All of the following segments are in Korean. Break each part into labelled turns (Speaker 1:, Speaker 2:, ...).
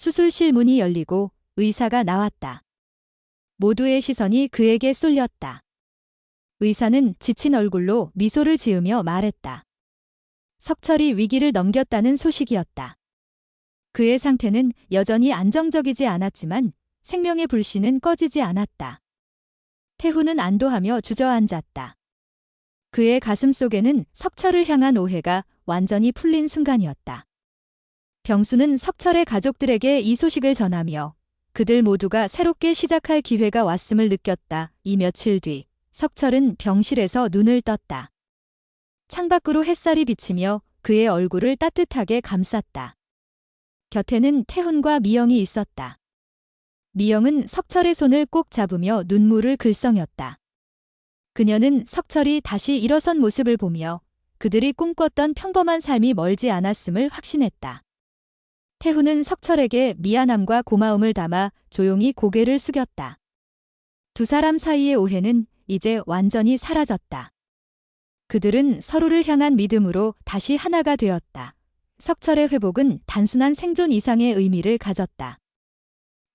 Speaker 1: 수술실 문이 열리고 의사가 나왔다. 모두의 시선이 그에게 쏠렸다. 의사는 지친 얼굴로 미소를 지으며 말했다. 석철이 위기를 넘겼다는 소식이었다. 그의 상태는 여전히 안정적이지 않았지만 생명의 불씨는 꺼지지 않았다. 태훈은 안도하며 주저앉았다. 그의 가슴 속에는 석철을 향한 오해가 완전히 풀린 순간이었다. 병수는 석철의 가족들에게 이 소식을 전하며 그들 모두가 새롭게 시작할 기회가 왔음을 느꼈다. 이 며칠 뒤 석철은 병실에서 눈을 떴다. 창밖으로 햇살이 비치며 그의 얼굴을 따뜻하게 감쌌다. 곁에는 태훈과 미영이 있었다. 미영은 석철의 손을 꼭 잡으며 눈물을 글썽였다. 그녀는 석철이 다시 일어선 모습을 보며 그들이 꿈꿨던 평범한 삶이 멀지 않았음을 확신했다. 태훈은 석철에게 미안함과 고마움을 담아 조용히 고개를 숙였다. 두 사람 사이의 오해는 이제 완전히 사라졌다. 그들은 서로를 향한 믿음으로 다시 하나가 되었다. 석철의 회복은 단순한 생존 이상의 의미를 가졌다.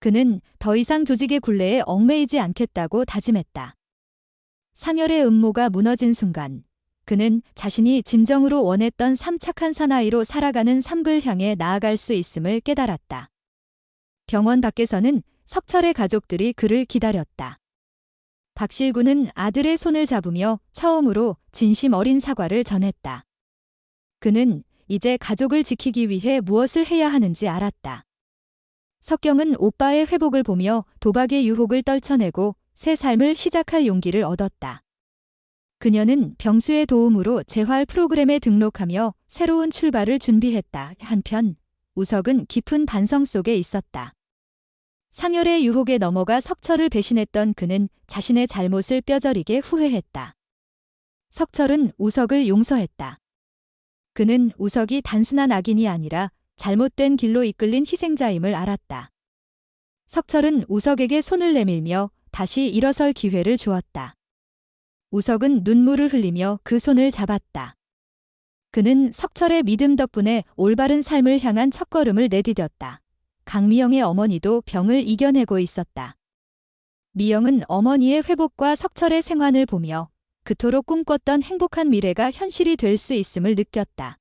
Speaker 1: 그는 더 이상 조직의 굴레에 얽매이지 않겠다고 다짐했다. 상열의 음모가 무너진 순간 그는 자신이 진정으로 원했던 참착한 사나이로 살아가는 삶을 향해 나아갈 수 있음을 깨달았다. 병원 밖에서는 석철의 가족들이 그를 기다렸다. 박실구는 아들의 손을 잡으며 처음으로 진심 어린 사과를 전했다. 그는 이제 가족을 지키기 위해 무엇을 해야 하는지 알았다. 석경은 오빠의 회복을 보며 도박의 유혹을 떨쳐내고 새 삶을 시작할 용기를 얻었다. 그녀는 병수의 도움으로 재활 프로그램에 등록하며 새로운 출발을 준비했다. 한편 우석은 깊은 반성 속에 있었다. 상열의 유혹에 넘어가 석철을 배신했던 그는 자신의 잘못을 뼈저리게 후회했다. 석철은 우석을 용서했다. 그는 우석이 단순한 악인이 아니라 잘못된 길로 이끌린 희생자임을 알았다. 석철은 우석에게 손을 내밀며 다시 일어설 기회를 주었다. 우석은 눈물을 흘리며 그 손을 잡았다. 그는 석철의 믿음 덕분에 올바른 삶을 향한 첫걸음을 내디뎠다. 강미영의 어머니도 병을 이겨내고 있었다. 미영은 어머니의 회복과 석철의 생환을 보며 그토록 꿈꿨던 행복한 미래가 현실이 될 수 있음을 느꼈다.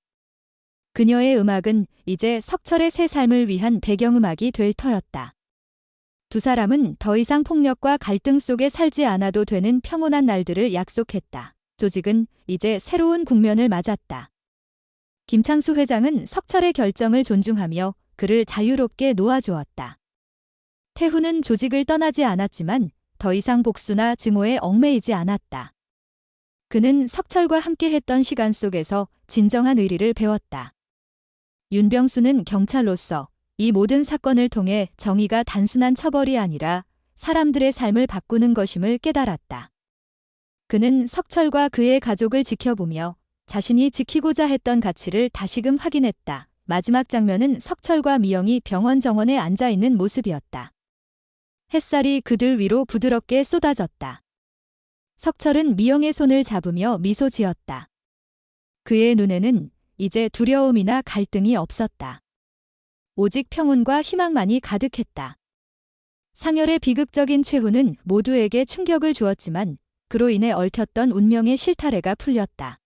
Speaker 1: 그녀의 음악은 이제 석철의 새 삶을 위한 배경음악이 될 터였다. 두 사람은 더 이상 폭력과 갈등 속에 살지 않아도 되는 평온한 날들을 약속했다. 조직은 이제 새로운 국면을 맞았다. 김창수 회장은 석철의 결정을 존중하며 그를 자유롭게 놓아주었다. 태훈은 조직을 떠나지 않았지만 더 이상 복수나 증오에 얽매이지 않았다. 그는 석철과 함께했던 시간 속에서 진정한 의리를 배웠다. 윤병수는 경찰로서 이 모든 사건을 통해 정의가 단순한 처벌이 아니라 사람들의 삶을 바꾸는 것임을 깨달았다. 그는 석철과 그의 가족을 지켜보며 자신이 지키고자 했던 가치를 다시금 확인했다. 마지막 장면은 석철과 미영이 병원 정원에 앉아있는 모습이었다. 햇살이 그들 위로 부드럽게 쏟아졌다. 석철은 미영의 손을 잡으며 미소 지었다. 그의 눈에는 이제 두려움이나 갈등이 없었다. 오직 평온과 희망만이 가득했다. 상열의 비극적인 최후는 모두에게 충격을 주었지만 그로 인해 얽혔던 운명의 실타래가 풀렸다.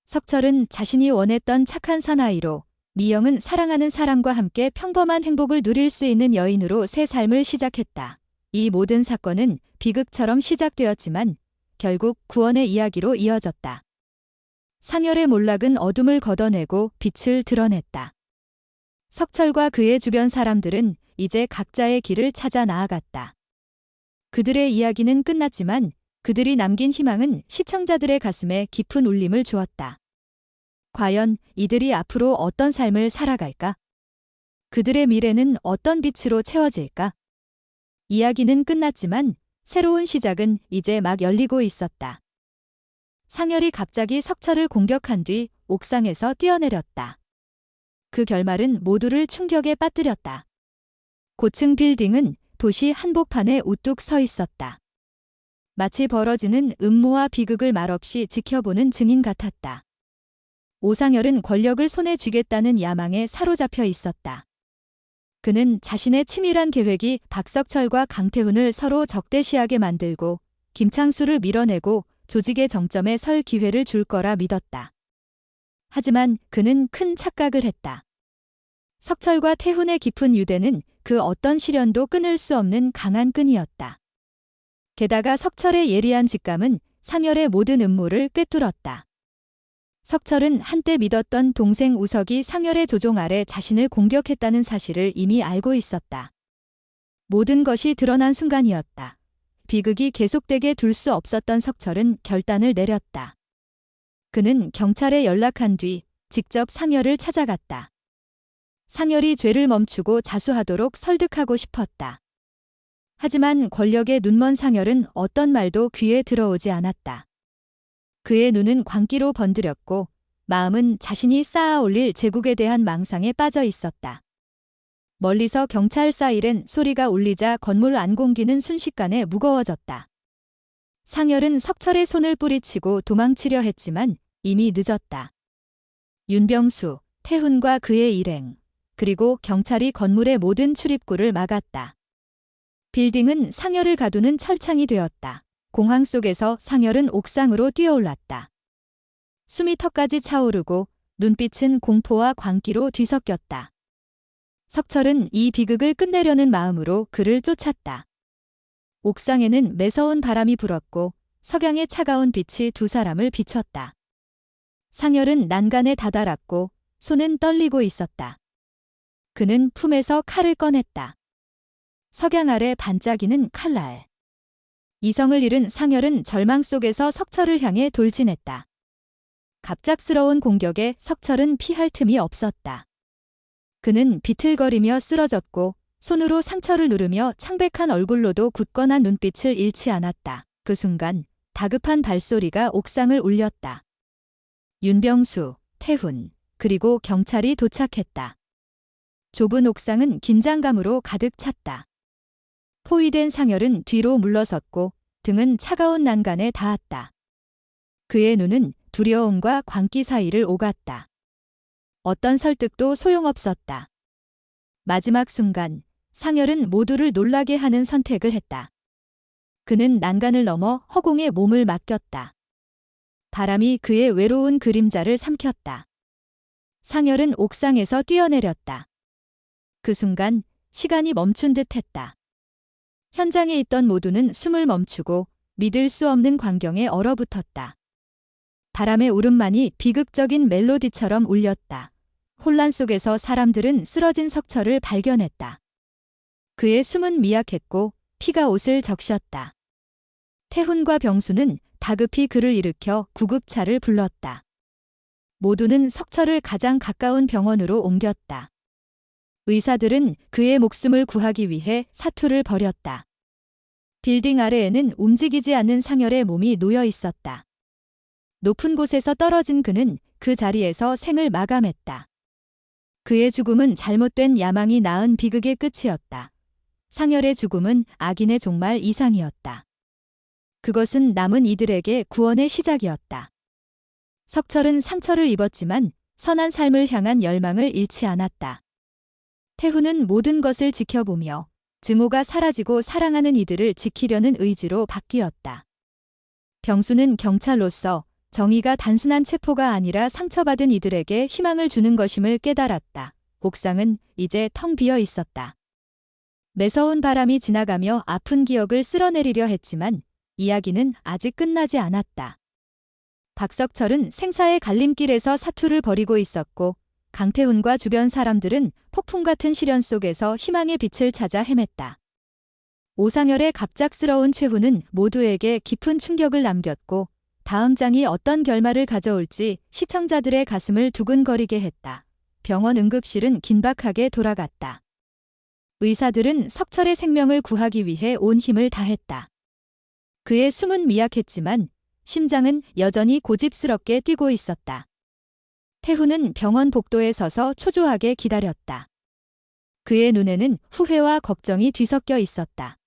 Speaker 1: 석철은 자신이 원했던 착한 사나이로, 미영은 사랑하는 사람과 함께 평범한 행복을 누릴 수 있는 여인으로 새 삶을 시작했다. 이 모든 사건은 비극처럼 시작되었지만 결국 구원의 이야기로 이어졌다. 상열의 몰락은 어둠을 걷어내고 빛을 드러냈다. 석철과 그의 주변 사람들은 이제 각자의 길을 찾아 나아갔다. 그들의 이야기는 끝났지만 그들이 남긴 희망은 시청자들의 가슴에 깊은 울림을 주었다. 과연 이들이 앞으로 어떤 삶을 살아갈까? 그들의 미래는 어떤 빛으로 채워질까? 이야기는 끝났지만 새로운 시작은 이제 막 열리고 있었다. 상열이 갑자기 석철을 공격한 뒤 옥상에서 뛰어내렸다. 그 결말은 모두를 충격에 빠뜨렸다. 고층 빌딩은 도시 한복판에 우뚝 서 있었다. 마치 벌어지는 음모와 비극을 말없이 지켜보는 증인 같았다. 오상열은 권력을 손에 쥐겠다는 야망에 사로잡혀 있었다. 그는 자신의 치밀한 계획이 박석철과 강태훈을 서로 적대시하게 만들고 김창수를 밀어내고 조직의 정점에 설 기회를 줄 거라 믿었다. 하지만 그는 큰 착각을 했다. 석철과 태훈의 깊은 유대는 그 어떤 시련도 끊을 수 없는 강한 끈이었다. 게다가 석철의 예리한 직감은 상열의 모든 음모를 꿰뚫었다. 석철은 한때 믿었던 동생 우석이 상열의 조종 아래 자신을 공격했다는 사실을 이미 알고 있었다. 모든 것이 드러난 순간이었다. 비극이 계속되게 둘 수 없었던 석철은 결단을 내렸다. 그는 경찰에 연락한 뒤 직접 상열을 찾아갔다. 상열이 죄를 멈추고 자수하도록 설득하고 싶었다. 하지만 권력에 눈먼 상열은 어떤 말도 귀에 들어오지 않았다. 그의 눈은 광기로 번드렸고 마음은 자신이 쌓아올릴 제국에 대한 망상에 빠져 있었다. 멀리서 경찰 사이렌 소리가 울리자 건물 안 공기는 순식간에 무거워졌다. 상열은 석철의 손을 뿌리치고 도망치려 했지만 이미 늦었다. 윤병수, 태훈과 그의 일행, 그리고 경찰이 건물의 모든 출입구를 막았다. 빌딩은 상열을 가두는 철창이 되었다. 공황 속에서 상열은 옥상으로 뛰어올랐다. 숨이 턱까지 차오르고 눈빛은 공포와 광기로 뒤섞였다. 석철은 이 비극을 끝내려는 마음으로 그를 쫓았다. 옥상에는 매서운 바람이 불었고 석양의 차가운 빛이 두 사람을 비췄다. 상열은 난간에 다다랐고 손은 떨리고 있었다. 그는 품에서 칼을 꺼냈다. 석양 아래 반짝이는 칼날. 이성을 잃은 상열은 절망 속에서 석철을 향해 돌진했다. 갑작스러운 공격에 석철은 피할 틈이 없었다. 그는 비틀거리며 쓰러졌고 손으로 상처를 누르며 창백한 얼굴로도 굳건한 눈빛을 잃지 않았다. 그 순간 다급한 발소리가 옥상을 울렸다. 윤병수, 태훈, 그리고 경찰이 도착했다. 좁은 옥상은 긴장감으로 가득 찼다. 포위된 상열은 뒤로 물러섰고 등은 차가운 난간에 닿았다. 그의 눈은 두려움과 광기 사이를 오갔다. 어떤 설득도 소용없었다. 마지막 순간 상열은 모두를 놀라게 하는 선택을 했다. 그는 난간을 넘어 허공에 몸을 맡겼다. 바람이 그의 외로운 그림자를 삼켰다. 상열은 옥상에서 뛰어내렸다. 그 순간 시간이 멈춘 듯 했다. 현장에 있던 모두는 숨을 멈추고 믿을 수 없는 광경에 얼어붙었다. 바람의 울음만이 비극적인 멜로디처럼 울렸다. 혼란 속에서 사람들은 쓰러진 석철을 발견했다. 그의 숨은 미약했고 피가 옷을 적셨다. 태훈과 병수는 다급히 그를 일으켜 구급차를 불렀다. 모두는 석철을 가장 가까운 병원으로 옮겼다. 의사들은 그의 목숨을 구하기 위해 사투를 벌였다. 빌딩 아래에는 움직이지 않는 상열의 몸이 놓여 있었다. 높은 곳에서 떨어진 그는 그 자리에서 생을 마감했다. 그의 죽음은 잘못된 야망이 낳은 비극의 끝이었다. 상열의 죽음은 악인의 종말 이상이었다. 그것은 남은 이들에게 구원의 시작이었다. 석철은 상처를 입었지만 선한 삶을 향한 열망을 잃지 않았다. 태훈은 모든 것을 지켜보며 증오가 사라지고 사랑하는 이들을 지키려는 의지로 바뀌었다. 병수는 경찰로서 정의가 단순한 체포가 아니라 상처받은 이들에게 희망을 주는 것임을 깨달았다. 옥상은 이제 텅 비어 있었다. 매서운 바람이 지나가며 아픈 기억을 쓸어내리려 했지만 이야기는 아직 끝나지 않았다. 박석철은 생사의 갈림길에서 사투를 벌이고 있었고 강태훈과 주변 사람들은 폭풍 같은 시련 속에서 희망의 빛을 찾아 헤맸다. 오상열의 갑작스러운 최후는 모두에게 깊은 충격을 남겼고 다음 장이 어떤 결말을 가져올지 시청자들의 가슴을 두근거리게 했다. 병원 응급실은 긴박하게 돌아갔다. 의사들은 석철의 생명을 구하기 위해 온 힘을 다했다. 그의 숨은 미약했지만 심장은 여전히 고집스럽게 뛰고 있었다. 태훈은 병원 복도에 서서 초조하게 기다렸다. 그의 눈에는 후회와 걱정이 뒤섞여 있었다.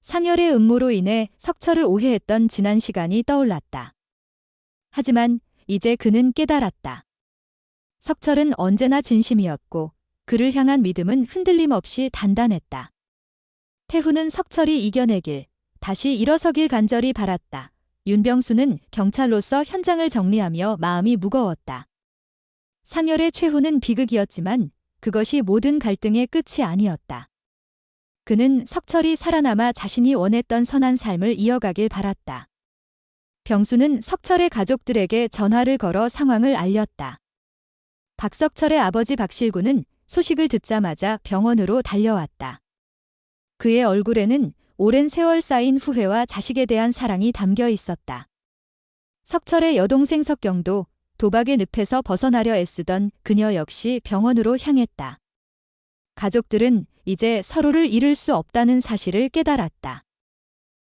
Speaker 1: 상열의 음모로 인해 석철을 오해했던 지난 시간이 떠올랐다. 하지만 이제 그는 깨달았다. 석철은 언제나 진심이었고 그를 향한 믿음은 흔들림 없이 단단했다. 태훈은 석철이 이겨내길, 다시 일어서길 간절히 바랐다. 윤병수는 경찰로서 현장을 정리하며 마음이 무거웠다. 상열의 최후는 비극이었지만 그것이 모든 갈등의 끝이 아니었다. 그는 석철이 살아남아 자신이 원했던 선한 삶을 이어가길 바랐다. 병수는 석철의 가족들에게 전화를 걸어 상황을 알렸다. 박석철의 아버지 박실구는 소식을 듣자마자 병원으로 달려왔다. 그의 얼굴에는 오랜 세월 쌓인 후회와 자식에 대한 사랑이 담겨 있었다. 석철의 여동생 석경도 도박의 늪에서 벗어나려 애쓰던 그녀 역시 병원으로 향했다. 가족들은 이제 서로를 잃을 수 없다는 사실을 깨달았다.